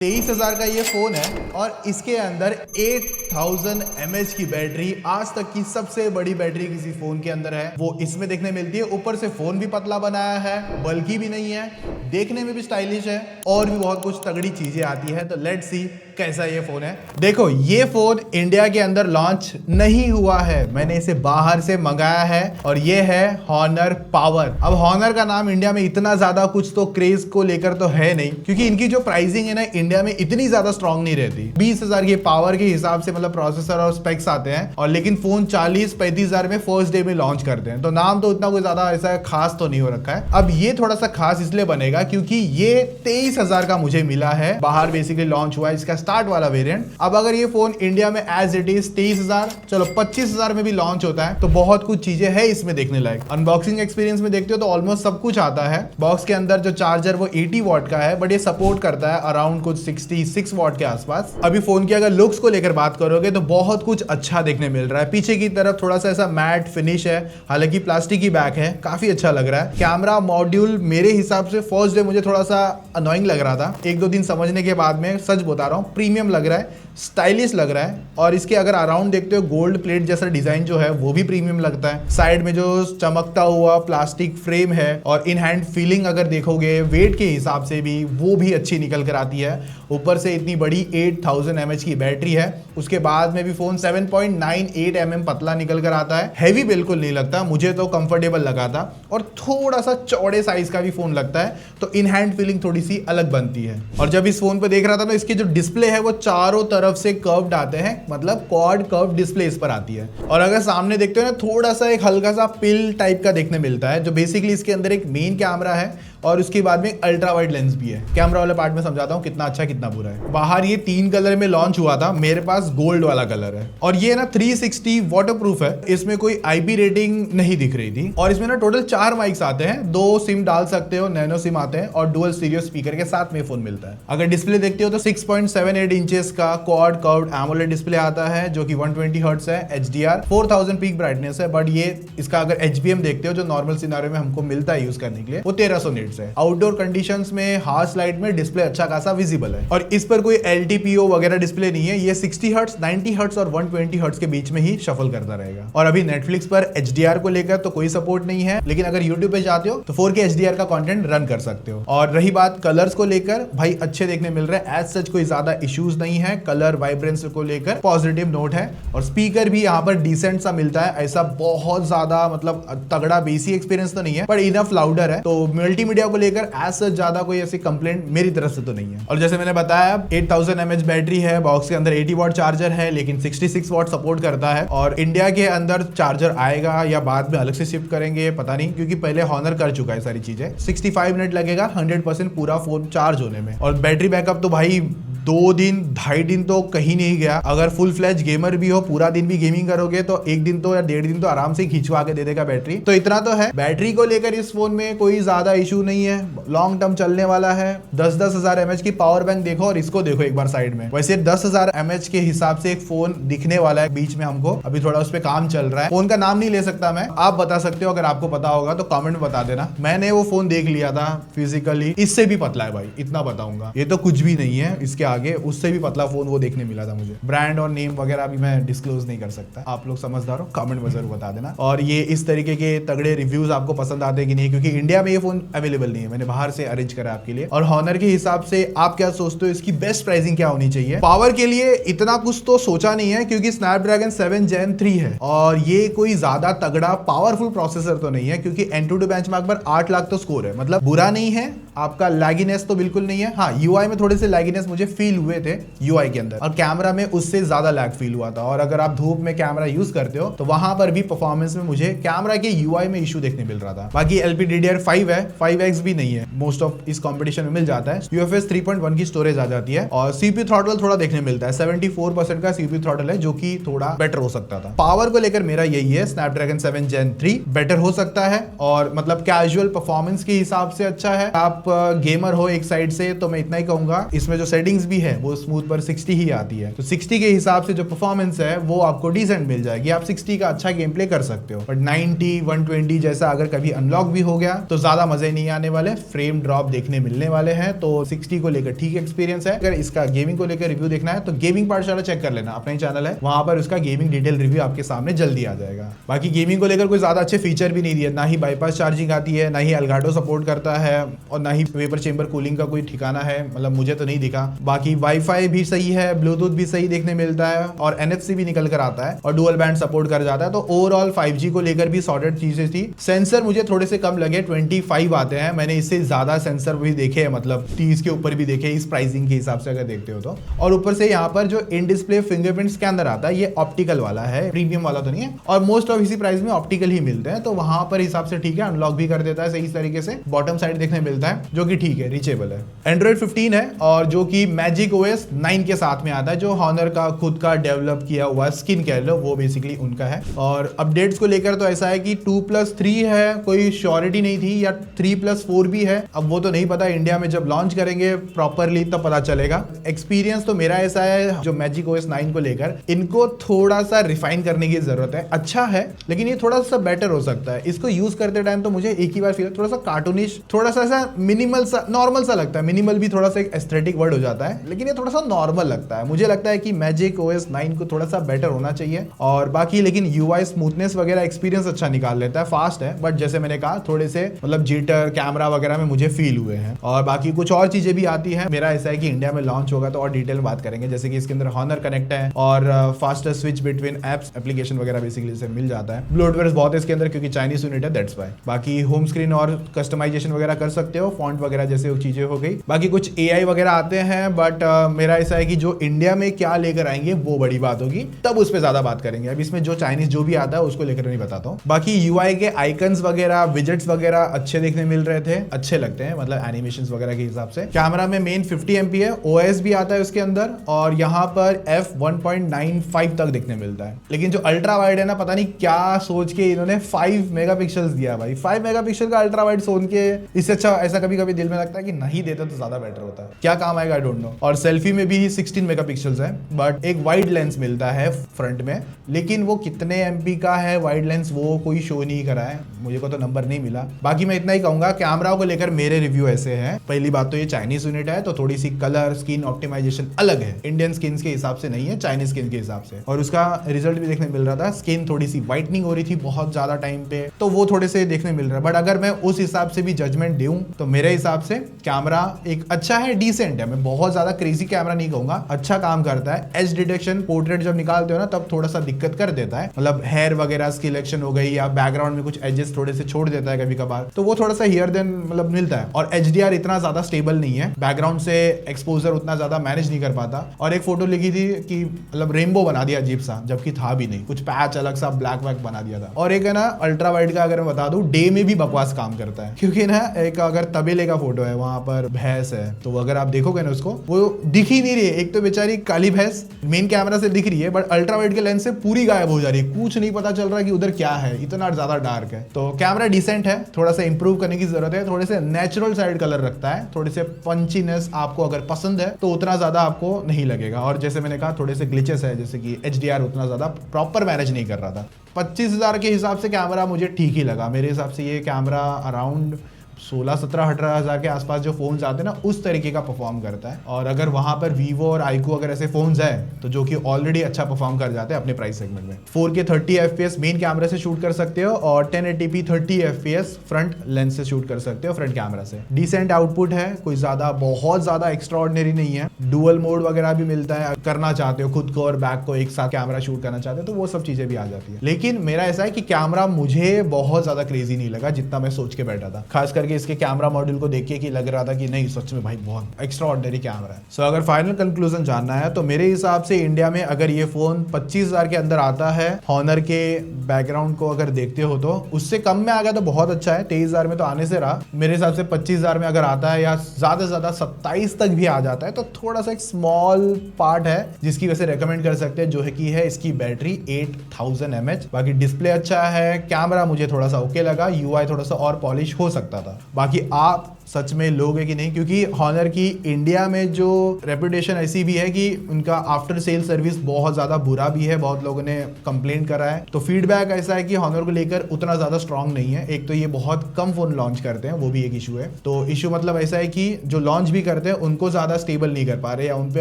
23,000 का ये फोन है और इसके अंदर 8000 mAh की बैटरी, आज तक की सबसे बड़ी बैटरी किसी फोन के अंदर है वो इसमें देखने मिलती है। ऊपर से फोन भी पतला बनाया है, बल्कि भी नहीं है, देखने में भी स्टाइलिश है और भी बहुत कुछ तगड़ी चीजें आती है। तो लेट्स सी कैसा ये फोन है। देखो, ये फोन इंडिया के अंदर लॉन्च नहीं हुआ है, मैंने इसे बाहर से मंगाया है और ये है Honor Power। अब Honor का नाम इंडिया में इतना ज्यादा कुछ तो क्रेज को लेकर तो है नहीं, क्योंकि इनकी जो प्राइसिंग है ना इंडिया में इतनी ज्यादा स्ट्रांग नहीं रहती। 20,000 के पावर के हिसाब से मतलब प्रोसेसर और स्पेक्स आते हैं, और लेकिन फोन 40-35,000 में फर्स्ट डे में लॉन्च करते हैं। तो नाम तो इतना कोई ज्यादा ऐसा खास तो नहीं हो रखा है। अब ये थोड़ा सा खास इसलिए बनेगा क्योंकि ये 23,000 का मुझे मिला है, बाहर बेसिकली लॉन्च हुआ है इसका स्टार्ट वाला वेरिएंट। अब अगर ये फोन इंडिया में एज इट इज 23,000, चलो 25,000 में भी लॉन्च होता है तो बहुत कुछ चीजें है इसमें देखने लायक। अनबॉक्सिंग एक्सपीरियंस में देखते हो तो ऑलमोस्ट सब कुछ आता है। बॉक्स के अंदर जो चार्जर वो 80 वॉट का है, बट ये सपोर्ट करता है अराउंड कुछ 66 वॉट के आसपास। अभी फोन की अगर लुक्स को लेकर बात करोगे तो बहुत कुछ अच्छा देखने मिल रहा है। पीछे की तरफ थोड़ा सा ऐसा मैट फिनिश है, हालांकि प्लास्टिक की बैक है, काफी अच्छा लग रहा है। कैमरा मॉड्यूल मेरे हिसाब से फर्स्ट डे मुझे थोड़ा सा अनोइंग लग रहा था, एक दो दिन समझने के बाद में सच बता रहा हूँ प्रीमियम लग रहा है, स्टाइलिश लग रहा है। और इसके अगर अराउंड देखते हो गोल्ड प्लेट जैसा डिजाइन जो है वो भी प्रीमियम लगता है। साइड में जो चमकता हुआ प्लास्टिक फ्रेम है और इन हैंड फीलिंग अगर देखोगे वेट के हिसाब से भी वो भी अच्छी निकल कर आती है। ऊपर से इतनी बड़ी 8000 mAh की बैटरी है, उसके बाद में भी फोन 7.98 mm पतला निकल कर आता है। हैवी बिल्कुल नहीं लगता, मुझे तो कंफर्टेबल लगा था, और थोड़ा सा चौड़े साइज का भी फोन लगता है, तो इन हैंड फीलिंग थोड़ी सी अलग बनती है। और जब इस फोन पे देख रहा था तो इसकी जो डिस्प्ले है वो चारों तरफ से कर्व्ड आते हैं, मतलब क्वाड कर्व डिस्प्ले इस पर आती है। और अगर सामने देखते हो ना, थोड़ा सा एक हल्का सा पिल टाइप का देखने मिलता है, जो बेसिकली इसके अंदर एक मेन कैमरा है और उसके बाद में अल्ट्रा वाइड लेंस भी है। कैमरा वाले पार्ट में समझाता हूँ कितना अच्छा कितना बुरा है। बाहर ये 3 कलर में लॉन्च हुआ था, मेरे पास गोल्ड वाला कलर है, और ये ना 360 वाटरप्रूफ है। इसमें कोई आईपी रेटिंग नहीं दिख रही थी। और इसमें ना टोटल 4 माइक्स आते हैं, 2 सिम डाल सकते हो, नैनो सिम आते हैं, और डुअल स्टीरियो स्पीकर के साथ में फोन मिलता है। अगर डिस्प्ले देखते हो तो 6.78 इंचेस का क्वाड कर्व्ड एमोलेड डिस्प्ले आता है, जो कि 120 हर्ट्ज है, HDR 4000 पीक ब्राइटनेस है। बट ये इसका अगर HBM देखते हो जो नॉर्मल सिनेरियो में हमको मिलता है यूज करने के लिए, वो 1300 निट्स है। आउटडोर कंडीशंस में हार्श लाइट में डिस्प्ले अच्छा खासा विजिबल है। और इस पर कोई LTPO वगैरह डिस्प्ले नहीं है, ये 60 हर्ट्ज, 90 हर्ट्ज और 120 हर्ट्ज के बीच में ही शफल करता रहेगा। और अभी नेटफ्लिक्स पर HDR को लेकर तो कोई सपोर्ट नहीं है, लेकिन अगर YouTube पे जाते हो तो 4K HDR का कंटेंट रन कर सकते हो। और रही बात कलर्स को लेकर, भाई अच्छे देखने मिल रहे हैं, एज सच कोई ज्यादा इश्यूज नहीं है। कलर वाइब्रेंस को लेकर पॉजिटिव नोट है, और स्पीकर भी यहाँ पर डिसेंट सा मिलता है, ऐसा बहुत ज्यादा मतलब तगड़ा बेसी एक्सपीरियंस तो नहीं है, पर इनफ लाउडर है। तो मल्टीमीडिया को लेकर एज सच ज्यादा कोई ऐसी कंप्लेंट मेरी तरफ से तो नहीं है। और जैसे मैंने बताया 8000 mAh बैटरी है, बॉक्स के अंदर 80 वॉट चार्जर है, लेकिन 66 वॉट सपोर्ट करता है। और इंडिया के अंदर चार्जर आएगा या बाद में अलग से शिफ्ट करेंगे पता नहीं, क्योंकि पहले Honor कर चुका है सारी चीजें। 65 मिनट लगेगा 100% पूरा फोन चार्ज होने में। और बैटरी बैकअप तो भाई 2 दिन 2.5 दिन तो कहीं नहीं गया। अगर फुल फ्लैश गेमर भी हो, पूरा दिन भी गेमिंग करोगे तो 1 दिन तो या 1.5 दिन तो आराम से खिंचवा के दे देगा बैटरी। तो इतना तो है, बैटरी को लेकर इस फोन में कोई ज्यादा इशू नहीं है, लॉन्ग टर्म चलने वाला है। 10,000 mAh की पावर बैंक देखो, और इसको देखो एक बार साइड में। वैसे 10,000 mAh के हिसाब से एक फोन दिखने वाला है बीच में हमको, अभी थोड़ा उस पर काम चल रहा है। फोन का नाम नहीं ले सकता मैं, आप बता सकते हो, अगर आपको पता होगा तो कमेंट में बता देना। मैंने वो फोन देख लिया था फिजिकली, इससे भी पतला है भाई, इतना बताऊंगा। ये तो कुछ भी नहीं है इसके आगे, उससे भी पतला फोन वो देखने मिला था मुझे। ब्रांड और नेम वगैरह भी मैं डिस्क्लोज नहीं कर सकता, आप लोग समझदार हो, कमेंट में जरूर बता देना। और ये इस तरीके के तगड़े रिव्यूज आपको पसंद आते हैं कि नहीं, क्योंकि इंडिया में ये फोन अवेलेबल नहीं है, मैंने बाहर से अरेंज करा आपके लिए। और Honor के हिसाब से आप क्या सोचते हो इसकी बेस्ट प्राइसिंग क्या होनी चाहिए? पावर के लिए इतना कुछ तो सोचा नहीं है, क्योंकि स्नैपड्रैगन 7 Gen 3 है, और ये कोई ज्यादा तगड़ा पावरफुल प्रोसेसर तो नहीं है, क्योंकि Antutu बेंचमार्क पर 8 लाख तो स्कोर है, मतलब बुरा नहीं है। आपका लैगिनेस तो बिल्कुल नहीं है, हाँ UI में थोड़े से लैगिनेस मुझे फील हुए थे UI के अंदर, और कैमरा में उससे ज्यादा लैग फील हुआ था। और अगर आप धूप में कैमरा यूज करते हो तो वहां पर भी परफॉर्मेंस में मुझे कैमरा के UI में इशू देखने मिल रहा था। बाकी LPDDR5 है, 5x भी नहीं है, मोस्ट ऑफ इस कंपटीशन में मिल जाता है। UFS 3.1 की स्टोरेज आ जाती है, और CPU थ्रॉटल थोड़ा देखने मिलता है, 74% का CPU थ्रॉटल है, जो कि थोड़ा बेटर हो सकता था। पावर को लेकर मेरा यही है, स्नैपड्रैगन 7 Gen 3 बेटर हो सकता है, और मतलब कैजुअल परफॉर्मेंस के हिसाब से अच्छा है। आप गेमर हो एक साइड से तो मैं इतना ही कहूंगा। इसमें जो सेटिंग्स भी है वो स्मूथ पर 60 ही आती है, तो 60 के हिसाब से जो परफॉर्मेंस है वो आपको डिसेंट मिल जाएगी। आप 60 का अच्छा गेम प्ले कर सकते हो, बट 90 120 जैसा अगर कभी अनलॉक भी हो गया तो ज्यादा मजे नहीं आने वाले, फ्रेम ड्रॉप देखने मिलने वाले हैं। तो 60 को लेकर ठीक एक्सपीरियंस है। अगर इसका गेमिंग को लेकर रिव्यू देखना है तो गेमिंग पाठशाला चेक कर लेना, अपना ही चैनल है, वहां पर उसका गेमिंग डिटेल रिव्यू आपके सामने जल्दी आ जाएगा। बाकी गेमिंग को लेकर कोई ज्यादा अच्छे फीचर भी नहीं दिए, ना ही बाईपास चार्जिंग आती है, ना ही एल्गाडो सपोर्ट करता है, और ना ही वेपर चेंबर कूलिंग का कोई ठिकाना है, मतलब मुझे तो नहीं दिखा। बाकी वाईफाई भी सही है, ब्लूटूथ भी सही देखने मिलता है, और NFC भी निकल कर आता है, और डुअल बैंड सपोर्ट कर जाता है। तो ओवरऑल 5G को लेकर भी सॉर्टेड चीजें थी। सेंसर मुझे थोड़े से कम लगे, 25 आते हैं, मैंने इससे ज्यादा सेंसर भी देखे हैं, मतलब 30 के ऊपर भी देखे इस प्राइसिंग के हिसाब से अगर देखते हो तो। और ऊपर से यहाँ पर जो इन डिस्प्ले फिंगरप्रिंट स्कैनर आता है ये ऑप्टिकल वाला है, प्रीमियम वाला तो नहीं है, और मोस्ट ऑफ इसी प्राइस में ऑप्टिकल ही मिलते हैं, तो वहां पर हिसाब से ठीक है, अनलॉक भी कर देता है सही तरीके से, बॉटम साइड देखने मिलता है जो कि ठीक है, रीचेबल है। एंड्रॉइड 15 है, और जो कि मैजिक OS 9 के साथ में आता है, जो हॉनर का खुद का डेवलप किया हुआ स्किन कह लो, वो बेसिकली उनका है। और अपडेट्स को लेकर तो ऐसा है कि 2+3 है, कोई श्योरिटी नहीं थी, या 3+4 भी है, अब वो तो नहीं पता, इंडिया में जब लॉन्च करेंगे प्रॉपरली तब पता चलेगा। एक्सपीरियंस तो मेरा ऐसा है जो मैजिक OS 9 को लेकर, इनको थोड़ा सा रिफाइन करने की जरूरत है। अच्छा है लेकिन ये थोड़ा सा बेटर हो सकता है। इसको यूज करते टाइम तो मुझे एक ही बार फील थोड़ा सा कार्टूनिश, थोड़ा सा ऐसा मिनिमल सा, नॉर्मल सा लगता है। मिनिमल भी थोड़ा सा एक एस्थेटिक वर्ड हो जाता है, लेकिन ये थोड़ा सा नॉर्मल लगता है। मुझे लगता है कि मैजिक OS 9 को थोड़ा सा बेटर होना चाहिए। और बाकी लेकिन UI स्मूथनेस वगैरह एक्सपीरियंस अच्छा निकाल लेता है, फास्ट है, बट जैसे मैंने कहा थोड़े से मतलब जिटर कैमरा वगैरह में मुझे फील हुए हैं। और बाकी कुछ और चीजें भी आती हैं। मेरा ऐसा है कि इंडिया में लॉन्च होगा तो और डिटेल में बात करेंगे, जैसे कि इसके अंदर हॉनर कनेक्ट है, और faster switch between apps application वगैरह बेसिकली से मिल जाता है। ब्लोटवेयर बहुत है इसके अंदर क्योंकि चाइनीज यूनिट है, दैट्स व्हाई। बाकी होम स्क्रीन और कस्टमाइजेशन वगैरह कर सकते हो, फॉन्ट वगैरह जैसे चीजें हो गई। बाकी कुछ AI वगैरह आते हैं, बट मेरा ऐसा है कि जो इंडिया में क्या लेकर आएंगे वो बड़ी बात होगी, तब उस पर ज्यादा बात करेंगे। अब इसमें जो चाइनीज जो भी आता है उसको लेकर नहीं बताता हूँ। बाकी UI के आइकन्स वगैरह, विजेट्स वगैरह अच्छे देखने मिल रहे थे, अच्छे लगते हैं, मतलब एनिमेशंस वगैरह के हिसाब से। कैमरा में मेन 50 MP है, OS भी आता है उसके अंदर, और यहाँ पर f1.95 तक देखने मिलता है। लेकिन जो अल्ट्रा वाइड है ना, पता नहीं क्या सोच के इन्होंने 5 मेगापिक्सल्स दिया भाई। 5 मेगापिक्सल का अल्ट्रा वाइड सोच के, इससे अच्छा ऐसा कभी कभी दिल में लगता है कि नहीं देता तो ज्यादा बेटर होता है, क्या काम आएगा आई डोंट नो। और सेल्फी में भी 16 मेगापिक्सल्स है, बट एक वाइड लेंस मिलता है फ्रंट में, लेकिन वो कितने MP का है वाइड लेंस वो कोई शो नहीं करा है, मुझे को तो नंबर नहीं मिला। बाकी मैं इतना ही कहूंगा, कैमरा को लेकर मेरे रिव्यू ऐसे हैं। पहली बात तो ये चाइनीज यूनिट है, तो थोड़ी सी कलर स्किन ऑप्टिमाइजेशन अलग है, इंडियन स्किन के हिसाब से नहीं है, चाइनीज स्किन के हिसाब से। और उसका रिजल्ट भी देखने मिल रहा था, स्किन थोड़ी सी व्हाइटनिंग हो रही थी बहुत ज्यादा टाइम पे, तो वो थोड़े से देखने मिल रहा है। बट अगर मैं उस हिसाब से भी जजमेंट दूं तो मेरे हिसाब से कैमरा एक अच्छा है, डिसेंट है। मैं बहुत ज्यादा क्रेजी कैमरा नहीं कहूंगा, अच्छा काम करता है। एज डिटेक्शन पोर्ट्रेट जब निकालते हो ना तब थोड़ा सा दिक्कत कर देता है, मतलब हेयर वगैरह सिलेक्शन हो गई, या बैकग्राउंड में कुछ एजेस थोड़े से छोड़ देता है कभी कभार, तो वो थोड़ा सा हियर देन मतलब मिलता है। और HDR इतना ज्यादा स्टेबल नहीं है, बैकग्राउंड से एक्सपोजर उतना ज्यादा मैनेज नहीं कर पाता। और एक फोटो लिखी थी कि मतलब रेनबो बना दिया अजीब सा, जबकि था भी नहीं, कुछ पैच अलग सा ब्लैक वैक बना दिया था। और एक है ना अल्ट्रा वाइड का अगर मैं बता दूं, डे में भी बकवास काम करता है, क्योंकि ना एक अगर तबेले का फोटो है, वहां पर भैंस है, तो अगर आप देखोगे ना उसको, वो दिख ही नहीं रही है। एक तो बेचारी काली भैंस मेन कैमरा से दिख रही है, बट अल्ट्रा वाइड के लेंस से पूरी गायब हो जा रही है, कुछ नहीं पता चल रहा कि उधर क्या है, इतना ज्यादा डार्क है। तो कैमरा डिसेंट है, थोड़ा सा इंप्रूव करने की जरूरत है। थोड़े से नेचुरल साइड कलर रखता है, थोड़े से पंचीनेस आपको अगर पसंद है तो उतना ज्यादा आपको नहीं लगेगा। और जैसे मैंने कहा थोड़े से ग्लिचेस है, जैसे कि HDR उतना ज्यादा प्रॉपर मैनेज नहीं कर रहा था। 25,000 के हिसाब से कैमरा मुझे ठीक ही लगा। मेरे हिसाब से ये कैमरा अराउंड 16-17-18 के आसपास जो फोन्स आते हैं ना, उस तरीके का परफॉर्म करता है। और अगर वहां पर वीवो और आईक्यू अगर ऐसे फोन्स है तो जो कि ऑलरेडी अच्छा परफॉर्म कर जाते हैं अपने प्राइस सेगमेंट में। 4K 30 FPS मेन कैमरा से शूट कर सकते हो, और 1080p 30 FPS फ्रंट लेंस से शूट कर सकते हो, फ्रंट कैमरा से। डिसेंट आउटपुट है, कोई ज्यादा बहुत ज्यादा एक्स्ट्राऑर्डिनरी नहीं है। डुअल मोड वगैरह भी मिलता है, करना चाहते हो खुद को और बैक को एक साथ कैमरा शूट करना चाहते हो तो वो सब चीजें भी आ जाती है। लेकिन मेरा ऐसा है कि कैमरा मुझे बहुत ज्यादा क्रेजी नहीं लगा जितना मैं सोच के बैठा था, खास करके इसके कैमरा मॉड्यूल को देख के कि लग रहा था कि नहीं सच में भाई बहुत एक्स्ट्रा ऑर्डिनरी कैमरा है। सो अगर फाइनल कंक्लूजन जानना है तो मेरे हिसाब से इंडिया में अगर ये फोन 25,000 के अंदर आता है, हॉनर के बैकग्राउंड को अगर देखते हो तो उससे कम में आ गया तो बहुत अच्छा है। 23,000 में तो आने से रहा, मेरे हिसाब से 25,000 में अगर आता है या ज्यादा से ज्यादा 27 तक भी आ जाता है तो थोड़ा सा एक स्मॉल पार्ट है जिसकी वजह से रेकमेंड कर सकते हैं, जो है कि है इसकी बैटरी 8000 mAh। बाकी डिस्प्ले अच्छा है, कैमरा मुझे थोड़ा सा ओके लगा, UI थोड़ा सा और पॉलिश हो सकता था। बाकी आप सच में लोगे कि नहीं, क्योंकि हॉनर की इंडिया में जो रेपुटेशन ऐसी भी है कि उनका आफ्टर सेल सर्विस बहुत ज्यादा बुरा भी है, बहुत लोगों ने कंप्लेंट करा है। तो फीडबैक ऐसा है कि हॉनर को लेकर उतना ज्यादा स्ट्रांग नहीं है। एक तो ये बहुत कम फोन लॉन्च करते हैं, वो भी एक इशू है। तो इशू मतलब ऐसा है कि जो लॉन्च भी करते हैं उनको ज्यादा स्टेबल नहीं कर पा रहे या उन पे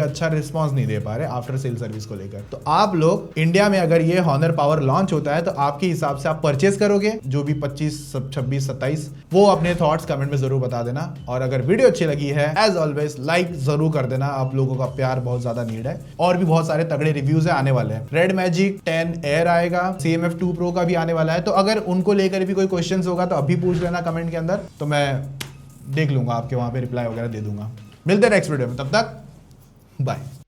अच्छा रिस्पॉन्स नहीं दे पा रहे आफ्टर सेल सर्विस को लेकर। तो आप लोग इंडिया में अगर ये हॉनर पावर लॉन्च होता है तो आपके हिसाब से आप परचेस करोगे जो भी 25, 26, 27, वो अपने थॉट्स कमेंट में जरूर बता देना। और अगर वीडियो अच्छी लगी है एज ऑलवेज लाइक जरूर कर देना, आप लोगों का प्यार बहुत ज्यादा नीड है। और भी बहुत सारे तगड़े रिव्यूज है आने वाले हैं। रेड मैजिक 10 एयर आएगा, CMF2 Pro का भी आने वाला है। तो अगर उनको लेकर भी कोई क्वेश्चंस होगा तो अभी पूछ लेना कमेंट के अंदर, तो मैं देख लूंगा, आपके वहां पे रिप्लाई वगैरह दे दूंगा। मिलते हैं नेक्स्ट वीडियो में, तब तक बाय।